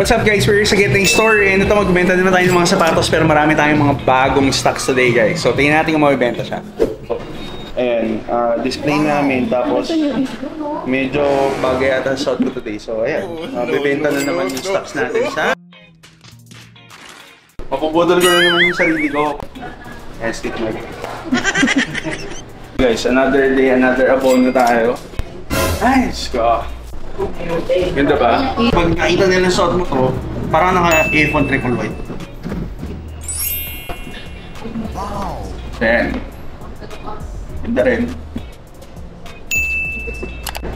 What's up guys, we're sa Get Nice Store and ito magbenta din na tayo ng mga sapatos pero marami tayong mga bagong stocks today guys. So tingnan natin kung mabibenta siya. Ayan, display namin tapos medyo bagay ata sa shot ko today. So ayan, mabibenta na naman yung stocks natin sa... Mapupudol ko na naman yung sarili ko. Ayan, stick mic. Guys, another day, another abon na tayo. Nice ko. Ganda ba? Pag nakita nila ng suot mo to, parang naka-earphone triple white. Wow! Then, ganda rin.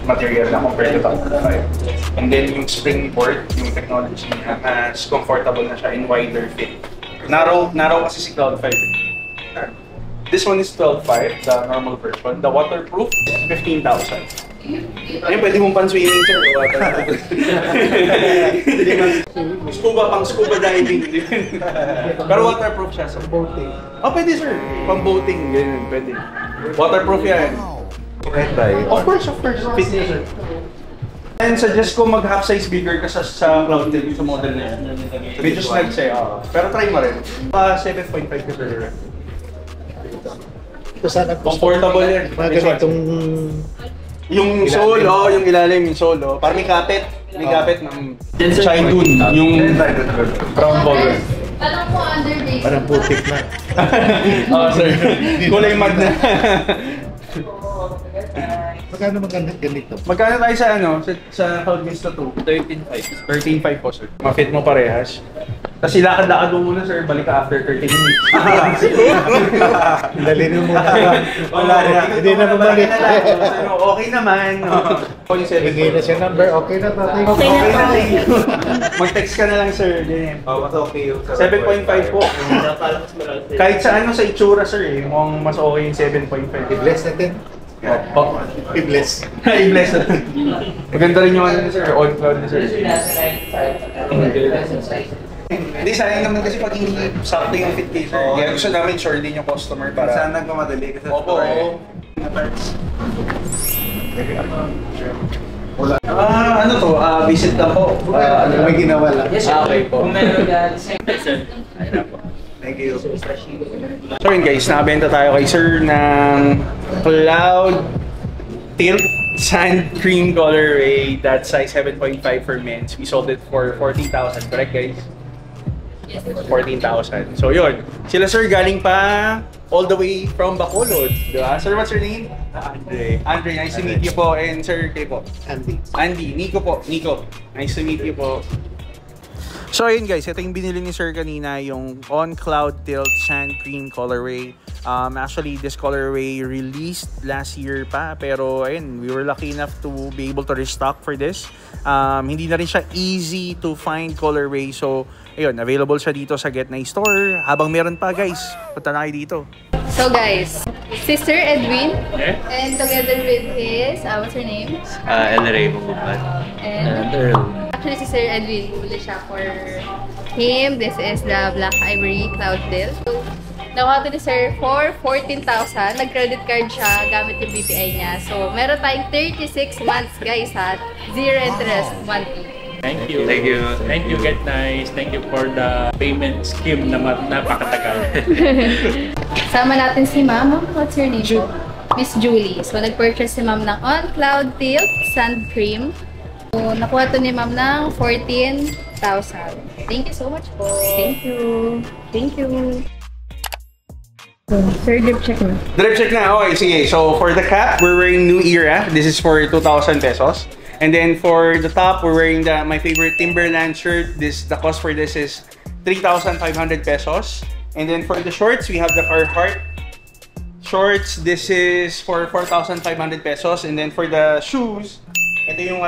Material na compared to top 5. And then yung springboard, yung technology niya, mas comfortable na siya in wider fit. Narrow kasi si Cloud 5. This one is 12.5, the normal version. The waterproof is 15,000. Ayun, pwede mong pan-swimming, sir. Pang scuba diving. Pero waterproof siya, so boating. Oh, pwede, sir. Pang-boating, ganyan, pwede. Waterproof yan. Of course. Fit niya, sir. And suggest ko mag-half size bigger ka sa Cloud Tilt sa model na yan. Medyo snag siya, pero try mo rin. 7.5 ka, sir. Comfortable yan. Mga ganitong... Yung sole, yung ilalim, yung sole. Parang may kapit. May kapit ng shine dun. Yung brown ball. Parang putik na. Oh, sir. Kulay mad na. Magkano ganito? Magkano tayo sa sa Cloudmist na 2? 13.5. 13.5 po, sir. Ma-fit mo parehas. Tapos ilakad-lakad mo muna, sir. Balik ka after 30 minutes. Dali mo muna. Wala na. Hindi na bumalik. Okay naman. Hindi na siya number. Okay na, tatay. Okay na. Mag-text ka na lang, sir. Mas okay yung 7.5 po. Kahit sa sa itsura, sir. Mukhang mas okay yung 7.5. I-bless natin. I-bless. I-bless natin. Maganda rin yung sir. On cloud ni sir. Hindi, sayang naman kasi pag hindi sakto yung fit case. Kaya gusto namin sure din yung customer para... Saan nagmamadali ka sa store? Wala. Ano to? Visit lang po. May ginawa lang. Yes, okay po. Kung meron yan, ayun po. Thank you. So yun guys, nakabenta tayo kay sir ng Cloud Tilt Sand Cream Colorway. That size 7.5 for men's. We sold it for 14,000. Correct guys? 14,000. So yun, sila sir galing pa all the way from Bacolod, di ba? Sir, what's your name? Andre. Andre, nice to meet you po. And sir, kayo po? Andy. Nico po. Nico, nice to meet you po. So ayun guys, ito yung binili ni sir kanina, yung On Cloud Tilt Sand Cream Colorway. Actually, this colorway released last year pa, pero ayun, we were lucky enough to be able to restock for this. Hindi na rin siya easy to find colorway, so ayun, available siya dito sa Get Nice Store. Habang meron pa guys, punta na kayo dito. So guys, Sister Edwin, and together with his, what's her name? El Rey Bumubad. And Earl. actually, Sister Edwin, bumili siya for him. This is the Black Ivory Cloud Tilt. So, nakuha to ni Sir for 14,000. Nag-credit card siya gamit yung BPI niya. So, meron tayong 36 months guys ha. Zero interest monthly. Thank you. Thank you. Thank you, Get Nice. Thank you for the payment scheme na napakatagal. Sama natin si Ma'am. What's your name? Miss Julie. So, nag-purchase si Ma'am ng On Cloud Tilt Sand Cream. So, nakuha to ni Ma'am ng 14,000. Thank you so much po. Thank you. Thank you. So, sir, drip check na. Drip check na. Okay, sige. So, for the cap, we're wearing New Era. This is for 2,000 pesos. And then for the top, we're wearing my favorite Timberland shirt. The cost for this is 3,500 pesos. And then for the shorts, we have the Carhartt shorts. This is for 4,500 pesos. And then for the shoes, ito yung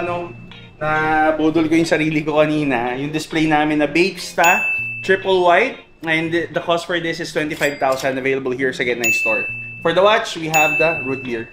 na budol ko yung sarili ko kanina. Yung display namin na Bapesta Triple White. And the cost for this is 25,000, available here sa Get Nice Store. For the watch, we have the Root Beer.